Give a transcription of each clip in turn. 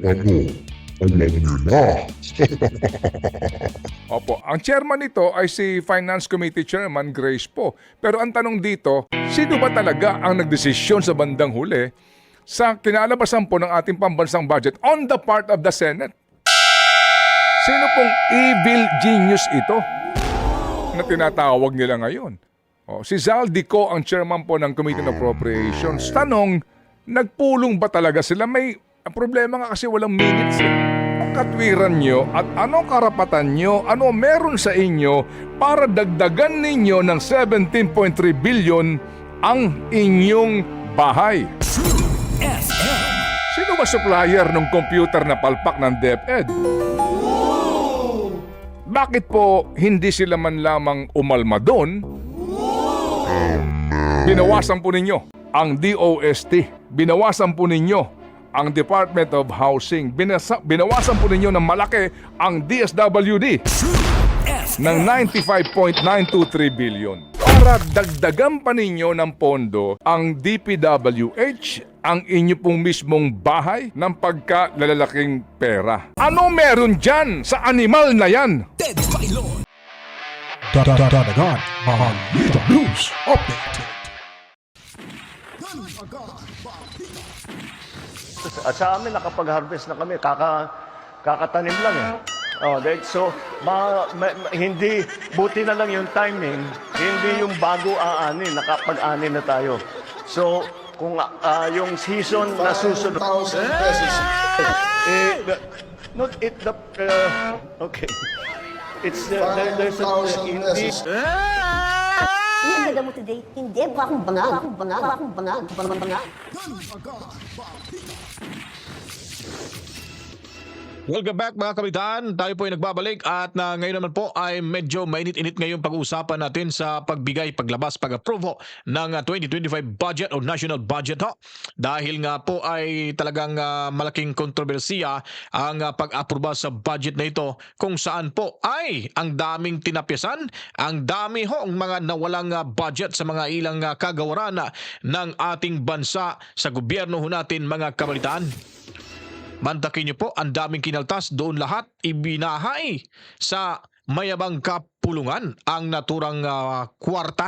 alam niyo na. Opo, ang chairman nito ay si Finance Committee Chairman Grace po. Pero ang tanong dito, sino ba talaga ang nagdesisyon sa bandang huli sa kinalabasan po ng ating pambansang budget on the part of the Senate? Sino pong evil genius ito na tinatawag nila ngayon? Si Zaldico ang chairman po ng Committee on Appropriations. Tanong, nagpulong ba talaga sila? May problema nga kasi walang minutes eh. Ang katwiran nyo at anong karapatan nyo, ano meron sa inyo para dagdagan ninyo ng 17.3 billion ang inyong bahay? Sino ba supplier ng computer na palpak ng DepEd? Bakit po hindi sila man lamang umalma doon? Binawasan po ninyo ang DOST. Binawasan po ninyo ang Department of Housing. Binawasan po ninyo ng malaki ang DSWD ng 95.923 billion. Para dagdagan pa ninyo ng pondo ang DPWH, ang inyo pong mismong bahay ng pagkalalaking pera. Ano meron dyan sa animal na yan? Dadagan, Balita News Update. At sa amin, nakapag-harvest na kami, kakatanim lang eh. So, hindi, buti na lang yung timing, hindi yung bago aanin, nakapag-anin na tayo. So, kung yung season na susunod... 1,000 pesos. Okay. It's, there's a... 5,000 pesos. Ang ganda mo today. Hindi, mukha akong bangag. Welcome back mga kabitan. Tayo po ay nagbabalik at ngayon naman po ay medyo mainit-init ngayong pag-uusapan natin sa pagbigay, paglabas, pag-approve ng 2025 budget o national budget ho. Dahil nga po ay talagang malaking kontrobersiya ang pag-aproba sa budget na ito kung saan po ay ang daming tinapyasan, ang dami ho ang mga nawalang budget sa mga ilang kagawaran ng ating bansa sa gobyerno ho natin mga kabalitaan. Mantakin niyo po, ang daming kinaltas, doon lahat ibinahay sa mayabang kapulungan ang naturang kwarta.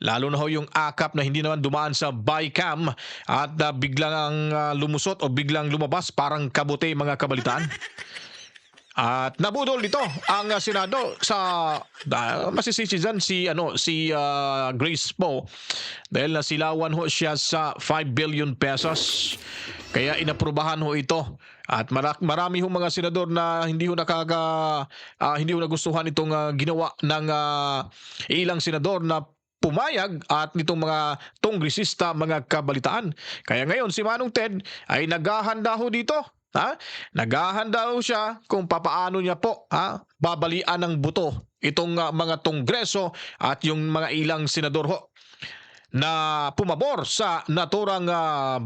Lalo na ho yung akap na hindi naman dumaan sa bycam at biglang lumusot o biglang lumabas parang kabute mga kabalitaan. At nabudol dito ang Senado sa masisisi dyan si Grace po dahil nasilawan ho siya sa 5 billion pesos. Kaya inaprubahan ho ito. At marami ho mga senador na hindi ho nagustuhan itong ginawa ng ilang senador na pumayag at nitong mga tongresista mga kabalitaan. Kaya ngayon si Manong Ted ay naghahanda ho dito. Naghahanda ho siya kung papaano niya po babalian ng buto itong mga tongreso at yung mga ilang senador ho na pumabor sa naturang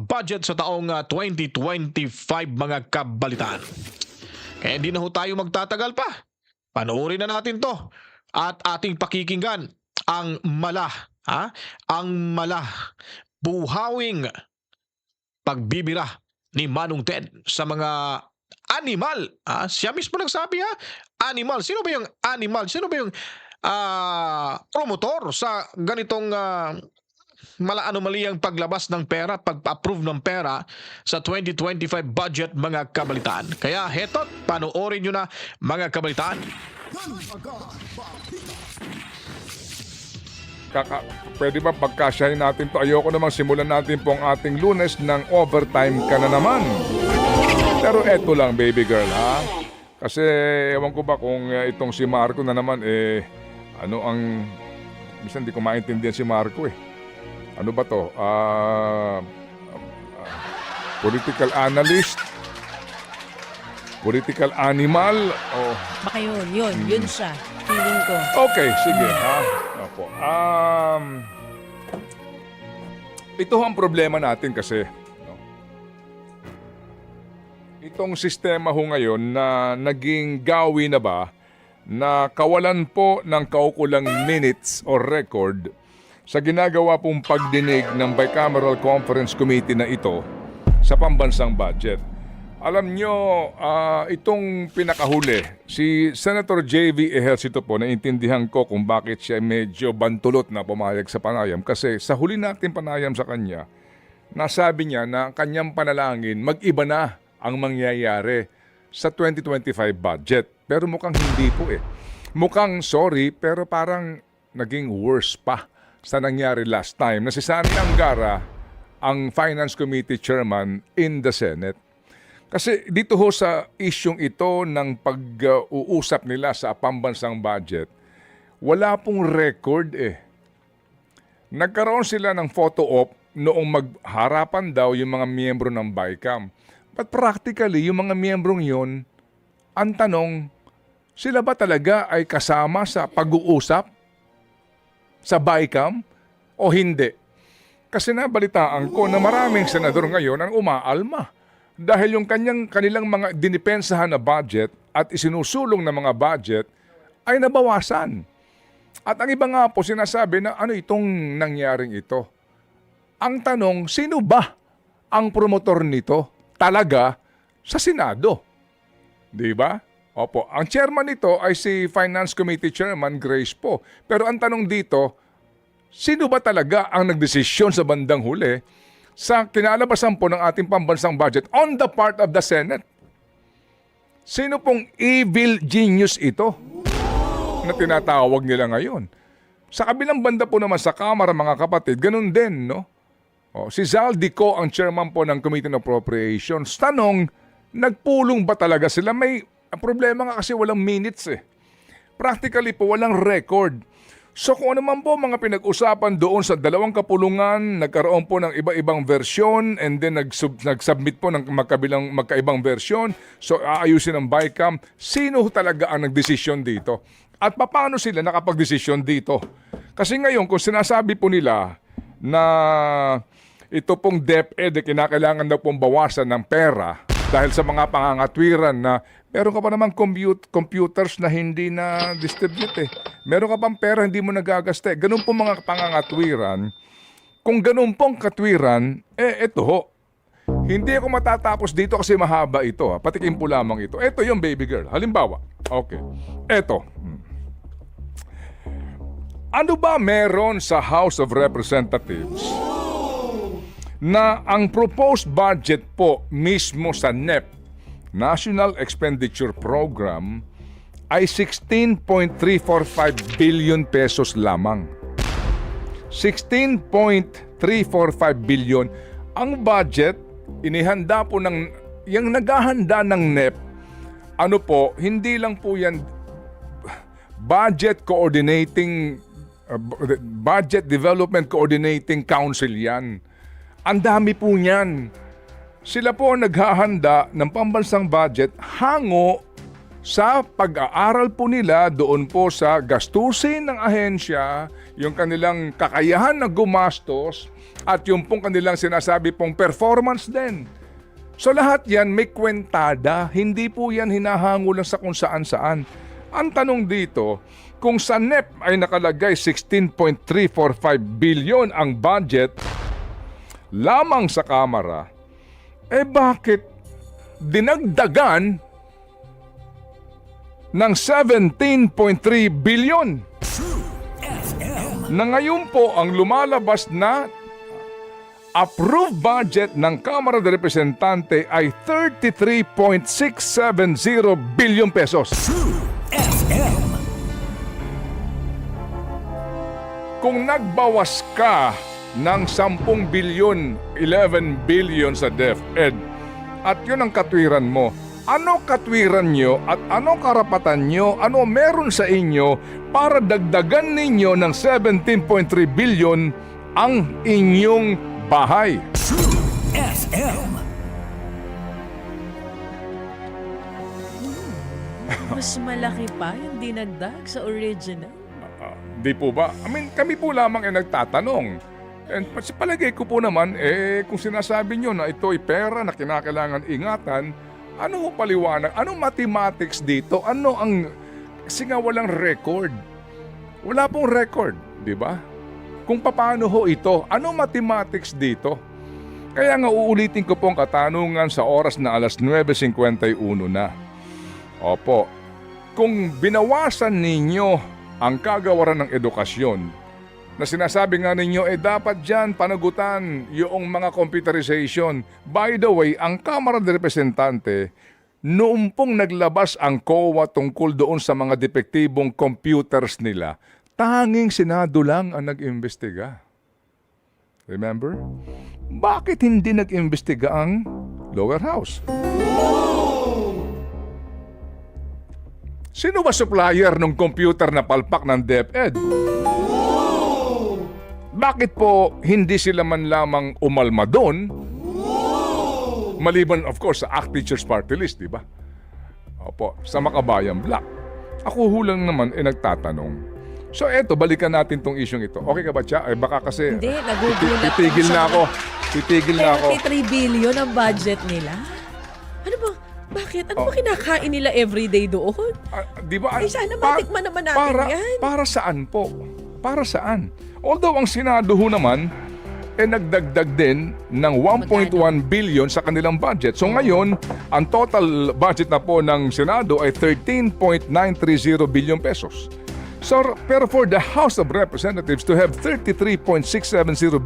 budget sa taong 2025 mga kabalitaan. Kaya hindi na ho tayo magtatagal pa. Panoorin na natin to at ating pakikinggan ang buhawing pagbibira ni Manong Ted sa mga animal. Siya mismo nagsabi animal. Sino ba yung animal? Sino ba yung promotor sa ganitong malaanumaliyang paglabas ng pera, pag-approve ng pera sa 2025 budget mga kabalitaan? Kaya heto't panoorin nyo na mga kabalitaan. Pwede ba pagkasyahin natin to? Ayoko namang simulan natin pong ating Lunes ng overtime ka na naman. Pero eto lang baby girl Kasi ewan ko ba kung itong si Marco na naman minsan di ko maintindihan si Marco Ano ba to? Political analyst? Political animal? Baka yun siya. Feeling ko. Okay, sige Opo. Ito ang problema natin kasi. Itong sistema ho ngayon na naging gawi na ba na kawalan po ng kaukulang minutes or record sa ginagawa pong pagdinig ng Bicameral Conference Committee na ito sa pambansang budget. Alam nyo, itong pinakahuli, si Senator J.V. Ejercito po, naiintindihan ko kung bakit siya medyo bantulot na pumayag sa panayam. Kasi sa huli natin panayam sa kanya, nasabi niya na kanyang panalangin, mag-iba na ang mangyayari sa 2025 budget. Pero mukhang hindi po eh. Mukhang sorry, pero parang naging worse pa sa nangyari last time na si Sani Angara, ang Finance Committee Chairman in the Senate. Kasi dito ho sa isyong ito ng pag-uusap nila sa pambansang budget, wala pong record eh. Nagkaroon sila ng photo op noong magharapan daw yung mga miyembro ng BICAM. But practically, yung mga miyembrong yun, ang tanong, sila ba talaga ay kasama sa pag-uusap sa BICAM o hindi? Kasi nabalitaan ko na maraming senador ngayon ang umaalma. Dahil yung kanilang mga dinipensahan na budget at isinusulong na mga budget ay nabawasan. At ang iba nga po sinasabi na ano itong nangyaring ito. Ang tanong, sino ba ang promotor nito talaga sa Senado? Di ba? Opo, ang chairman nito ay si Finance Committee Chairman Grace po. Pero ang tanong dito, sino ba talaga ang nagdesisyon sa bandang huli sa kinalabasan po ng ating pambansang budget on the part of the Senate? Sino pong evil genius ito na tinatawag nila ngayon? Sa kabilang banda po naman sa Kamara, mga kapatid, ganun din, no? Si Zaldico, ang chairman po ng Committee on Appropriations. Tanong, nagpulong ba talaga sila? May problema nga kasi walang minutes eh. Practically po, walang record. So kung ano man po mga pinag-usapan doon sa dalawang kapulungan, nagkaroon po ng iba-ibang versyon and then nag-submit po ng magkaibang versyon. So aayusin ng BICAM. Sino talaga ang nagdesisyon dito? At paano sila nakapag-desisyon dito? Kasi ngayon kung sinasabi po nila na ito pong DepEd kinakailangan daw pong bawasan ng pera dahil sa mga pangangatwiran na meron ka pa naman computers na hindi na distribute eh. Meron ka pang pera hindi mo nagagaste. Ganun po mga pangangatwiran. Kung ganun pong katwiran, eto ho. Hindi ako matatapos dito kasi mahaba ito. Patikim po lamang ito. Eto yung baby girl. Halimbawa. Okay. Eto. Ano ba meron sa House of Representatives na ang proposed budget po mismo sa NEP, National Expenditure Program, ay 16.345 billion pesos lamang. 16.345 billion. Ang budget, inihanda po ng, yung naghahanda ng NEP, ano po, hindi lang po yan Budget Development Coordinating Council yan. Ang dami po niyan. Sila po naghahanda ng pambansang budget hango sa pag-aaral po nila doon po sa gastusin ng ahensya, yung kanilang kakayahan na gumastos at yung pong kanilang sinasabi pong performance din. So lahat yan may kwentada, hindi po yan hinahango lang sa kung saan-saan. Ang tanong dito, kung sa NEP ay nakalagay 16.345 billion ang budget lamang sa Kamara, bakit dinagdagan ng 17.3 billion? Na ngayon po ang lumalabas na approved budget ng Kamara de Representante ay 33.670 billion pesos. Kung nagbawas ka ng 10 billion, 11 billion sa DepEd at yun ang katwiran mo, ano katwiran nyo at ano karapatan nyo, ano meron sa inyo para dagdagan ninyo ng 17.3 billion ang inyong bahay? Mas malaki pa yung dinagdag sa original. Di po ba? I mean, kami po lamang ay nagtatanong. And sa palagay ko po naman, kung sinasabi nyo na ito ay pera na kinakailangan ingatan, ano ho paliwanag? Anong mathematics dito? Ano ang... Kasi nga walang record. Wala pong record, di ba? Kung paano ho ito, anong mathematics dito? Kaya nga uulitin ko po ang katanungan sa oras na alas 9:51 na. Opo, kung binawasan ninyo ang kagawaran ng edukasyon, na sinasabi nga ninyo, dapat dyan panagutan yung mga computerization. By the way, ang Kamara de Representante, noong pong naglabas ang COA tungkol doon sa mga depektibong computers nila, tanging Senado lang ang nag-imbestiga. Remember? Bakit hindi nag-imbestiga ang lower house? Sino ba supplier ng computer na palpak ng DepEd? Bakit po hindi sila man lamang umalma doon? Maliban of course sa ACT Teachers Party List, di ba? Opo, sa Makabayan Black. Ako hulang naman nagtatanong. So eto, balikan natin tong isyong ito. Okay ka ba, Cha? Baka kasi Hindi, nagugulat titigil na ako. Titigil na ako. 33 billion ang budget nila. Ano ba? Bakit? Ano ba kinakain nila everyday doon? Di ba? Ay, sana matikman naman natin yan. Para saan po? Para saan? Although ang Senado ho naman, nagdagdag din ng 1.1 billion sa kanilang budget. So ngayon, ang total budget na po ng Senado ay 13.930 billion pesos. So, pero for the House of Representatives to have 33.670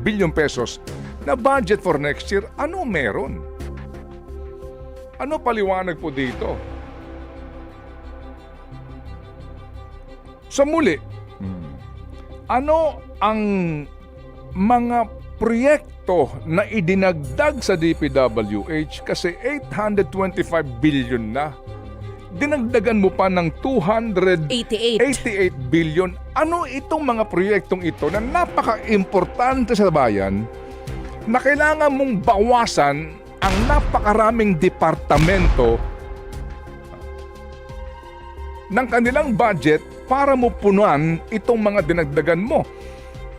billion pesos na budget for next year, ano meron? Ano paliwanag po dito? So muli, ano ang mga proyekto na idinagdag sa DPWH kasi 825 billion na? Dinagdagan mo pa ng 288 billion. Ano itong mga proyektong ito na napaka-importante sa bayan na kailangan mong bawasan ang napakaraming departamento ng kanilang budget para mo punuan itong mga dinagdagan mo?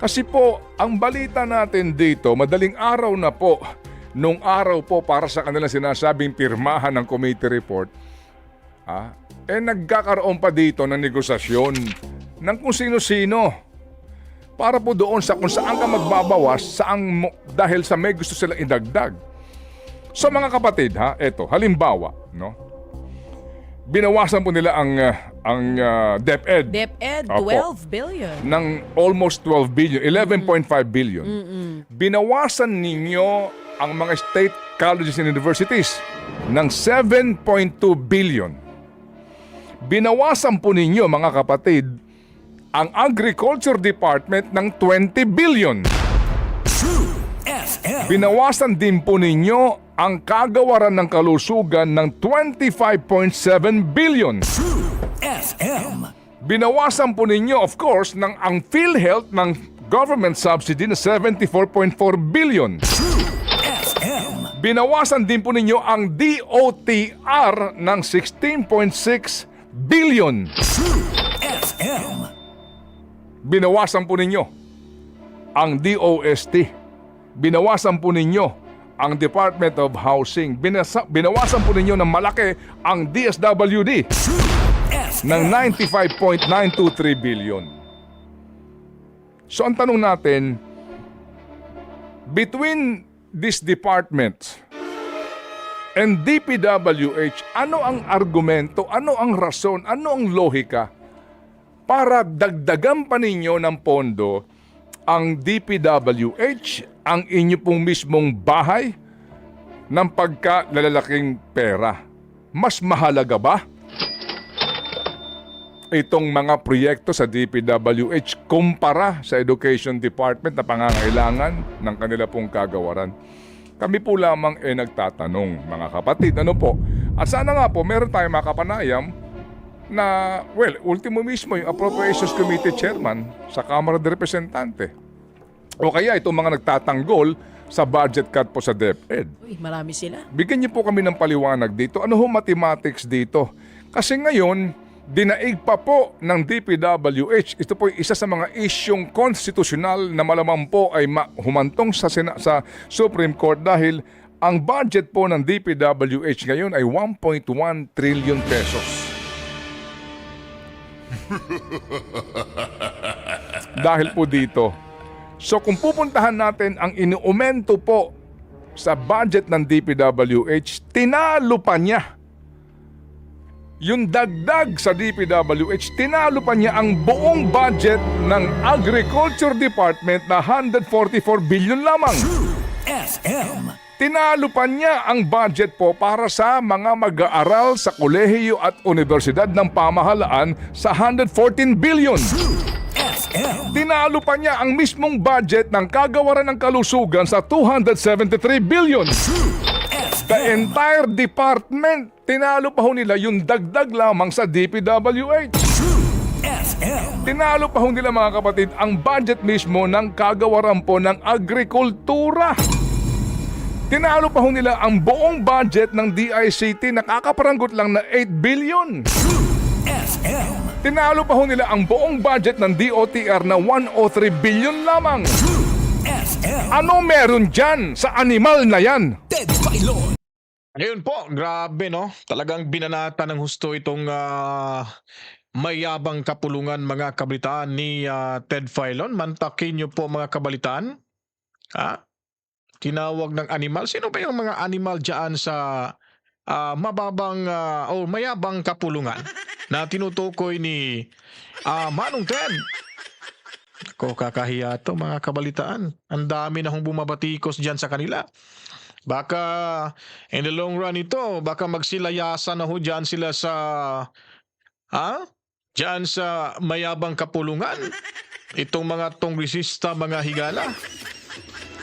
Kasi po, ang balita natin dito, madaling araw na po, nung araw po para sa kanilang sinasabing pirmahan ng committee report, nagkakaroon pa dito ng negosasyon ng kung sino-sino para po doon sa kung saan ka magbabawas dahil sa may gusto silang idagdag. So mga kapatid, eto, halimbawa, no? Binawasan po nila ang DepEd. DepEd, Opo. 12 billion. Ng almost 12 billion, 11.5 billion. Binawasan ninyo ang mga state colleges and universities ng 7.2 billion. Binawasan po ninyo, mga kapatid, ang Agriculture Department ng 20 billion. Binawasan din po ninyo ang kagawaran ng kalusugan ng 25.7 billion. Binawasan po ninyo, of course, ang PhilHealth ng government subsidy na 74.4 billion. Binawasan din po ninyo ang DOTR ng 16.6 billion. Binawasan po ninyo ang DOST. Binawasan po ninyo ang Department of Housing. Binawasan po ninyo ng malaki ang DSWD ng 95.923 billion. So ang tanong natin, between this department and DPWH, ano ang argumento, ano ang rason, ano ang lohika para dagdagan pa ninyo ng pondo ang DPWH, ang inyo pong mismong bahay ng pagkalalaking pera? Mas mahalaga ba itong mga proyekto sa DPWH kumpara sa Education Department na pangangailangan ng kanila pong kagawaran? Kami po lamang nagtatanong, mga kapatid, ano po? At sana nga po, meron tayong makapanayam na, well, ultimo mismo yung Appropriations Committee Chairman sa Kamara de Representante. O kaya itong mga nagtatanggol sa budget cut po sa DepEd. Uy, marami sila. Bigyan niyo po kami ng paliwanag dito. Ano ho mathematics dito? Kasi ngayon, dinaig pa po ng DPWH. Ito po isa sa mga isyong konstitusyonal na malamang po ay humantong sa Supreme Court dahil ang budget po ng DPWH ngayon ay 1.1 trillion pesos. Dahil po dito. So kung pupuntahan natin ang inuumento po sa budget ng DPWH, tinalo pa niya. Yung dagdag sa DPWH, tinalo pa niya ang buong budget ng Agriculture Department na 144 billion lamang. Tinalo pa niya ang budget po para sa mga mag-aaral sa kolehiyo at universidad ng pamahalaan sa 114 billion. Tinalo pa niya ang mismong budget ng kagawaran ng kalusugan sa 273 billion. The entire department, tinalo pa ho nila yung dagdag lamang sa DPWH. Tinalo pa ho nila mga kapatid ang budget mismo ng kagawaran po ng agrikultura. Tinalo pa ho nila ang buong budget ng DICT na kakaparanggot lang na 8 billion. Tinalo pa ho nila ang buong budget ng DOTR na 103 billion lamang. Ano meron dyan sa animal na yan? Ngayon po, grabe no. Talagang binanata ng husto itong mayabang kapulungan mga kabalitaan ni Ted Filon. Mantakin niyo po mga kabalitaan. Tinawag ng animal. Sino ba yung mga animal dyan sa mababang o mayabang kapulungan na tinutukoy ni Manong Ted? Ko kakahiya to mga kabalitaan. Ang dami na hong bumabatikos dyan sa kanila. Baka in the long run ito, baka magsilayasan na ho dyan sila sa dyan sa mayabang kapulungan. Itong mga tongresista, mga higala,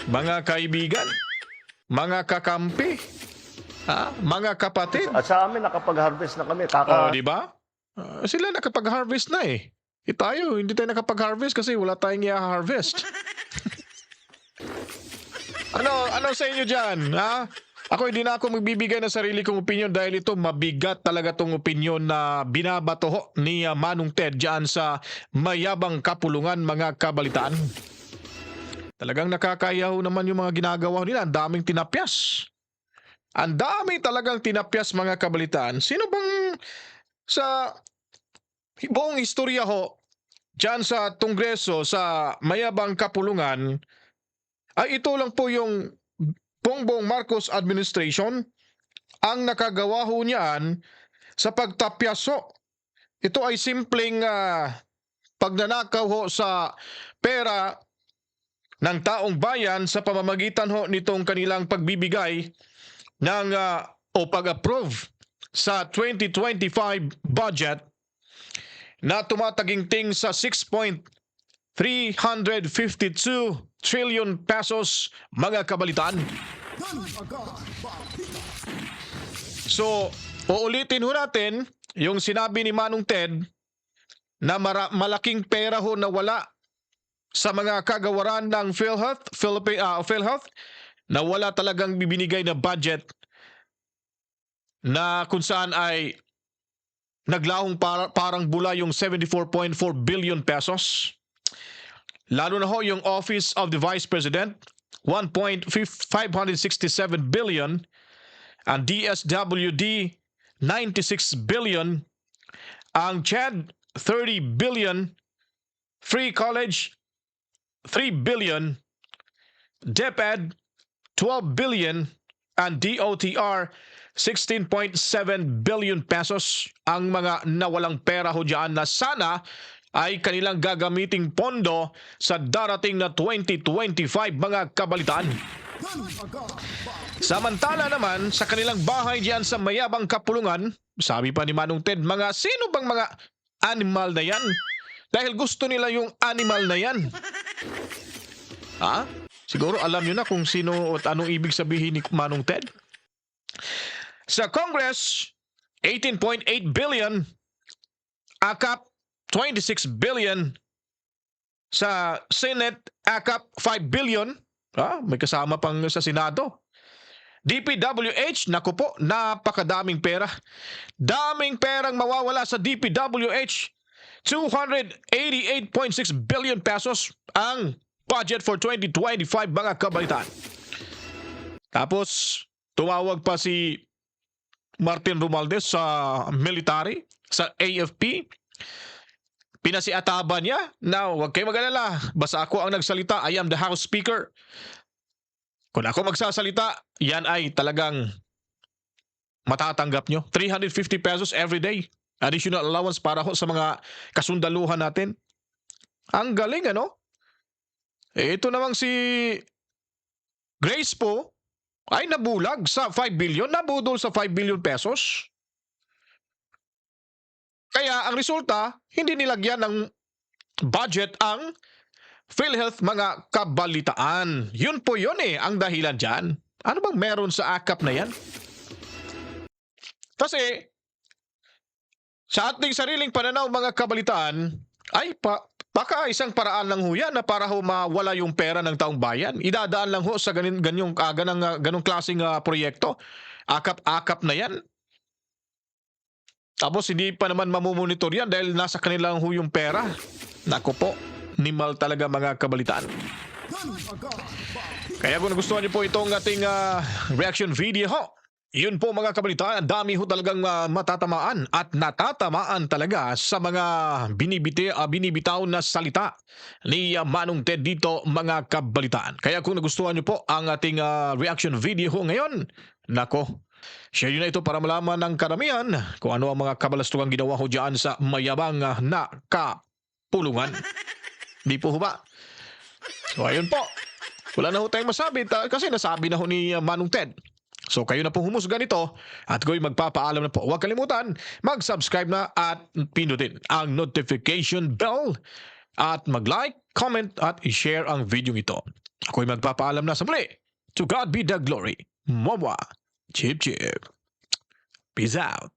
mga kaibigan, mga kakampi, mga kapatid. At sa amin, nakapag-harvest na kami. Di ba? Sila nakapag-harvest na eh. Tayo, hindi tayo nakapag-harvest kasi wala tayong i-harvest. Ano sa inyo dyan? Ako hindi na ako magbibigay ng sarili kong opinion dahil ito mabigat talaga tong opinion na binabato ho ni Manong Ted dyan sa mayabang kapulungan mga kabalitaan. Talagang nakakayaw naman yung mga ginagawa nila. Ang daming tinapyas. Ang daming talagang tinapyas mga kabalitaan. Sino bang sa buong istorya ho dyan sa Kongreso sa mayabang kapulungan ay ito lang po yung Bongbong Marcos administration ang nakagawa ho niyan sa pagtapyaso. Ito ay simpleng pagnanakaw ho sa pera ng taong bayan sa pamamagitan ho nitong kanilang pagbibigay ng o pag-approve sa 2025 budget na tumataginting sa 6.352 trillion pesos mga kabalitaan. So, uulitin ho natin yung sinabi ni Manong Ted na malaking pera ho na wala sa mga kagawaran ng PhilHealth, na wala talagang bibinigay na budget na kung saan ay naglahong parang bula yung 74.4 billion pesos. Lalo na ho yung Office of the Vice President, 1.567 billion, ang DSWD, 96 billion, ang CHED, 30 billion, Free College, 3 billion, DepEd, 12 billion, and DOTR, 16.7 billion pesos ang mga nawalang pera ho dyan na sana ay kanilang gagamiting pondo sa darating na 2025 mga kabalitaan. Samantala naman sa kanilang bahay diyan sa mayabang kapulungan, sabi pa ni Manong Ted, mga sino bang mga animal na yan? Dahil gusto nila yung animal na yan. Siguro alam nyo na kung sino at anong ibig sabihin ni Manong Ted. Sa Congress, 18.8 billion, AKAP 26 billion, sa Senate, AKAP 5 billion, may kasama pang sa Senado. DPWH, naku po, napakadaming pera. Daming perang mawawala sa DPWH. 288.6 billion pesos ang budget for 2025 mga kabalitaan. Tapos, tumawag pa si Martin Romualdez sa military, sa AFP. Pinasiataban niya na huwag kayo mag-alala. Basta ako ang nagsalita. I am the House Speaker. Kung ako magsasalita, yan ay talagang matatanggap nyo. 350 pesos every day. Additional allowance para ho sa mga kasundaluhan natin. Ang galing, ano? Ito namang si Grace po ay nabulag sa 5 billion, nabudol sa 5 billion pesos. Kaya ang resulta, hindi nilagyan ng budget ang PhilHealth mga kabalitaan. Yun po yun ang dahilan dyan. Ano bang meron sa AKAP na yan? Kasi, sa ating sariling pananaw mga kabalitaan, ay baka isang paraan lang ho yan na para ho mawala yung pera ng taong bayan. Idadaan lang ho sa ganong klaseng proyekto. AKAP na yan. Tapos hindi pa naman mamumonitor yan dahil nasa kanila lang ho yung pera. Nako po, nimal talaga mga kabalitaan. Kaya kung nagustuhan niyo po itong ating reaction video ho, yun po mga kabalitaan, ang dami ho talagang matatamaan at natatamaan talaga sa mga binibitaw na salita ni Manong Ted dito mga kabalitaan. Kaya kung nagustuhan niyo po ang ating reaction video ho ngayon, nako, share nyo na ito para malaman ng karamihan kung ano ang mga kabalastugang ginawa ho dyan sa mayabang na kapulungan. Di po ho ba? So ayun po. Wala na ho tayong masabi kasi nasabi na ho ni Manong Ted. So kayo na po humusga nito at ko'y magpapaalam na po. Huwag kalimutan, mag-subscribe na at pinutin ang notification bell at mag-like, comment at i-share ang video ito. Ako'y magpapaalam na sa muli. To God be the glory. Mwawa. Chip chip. Peace out.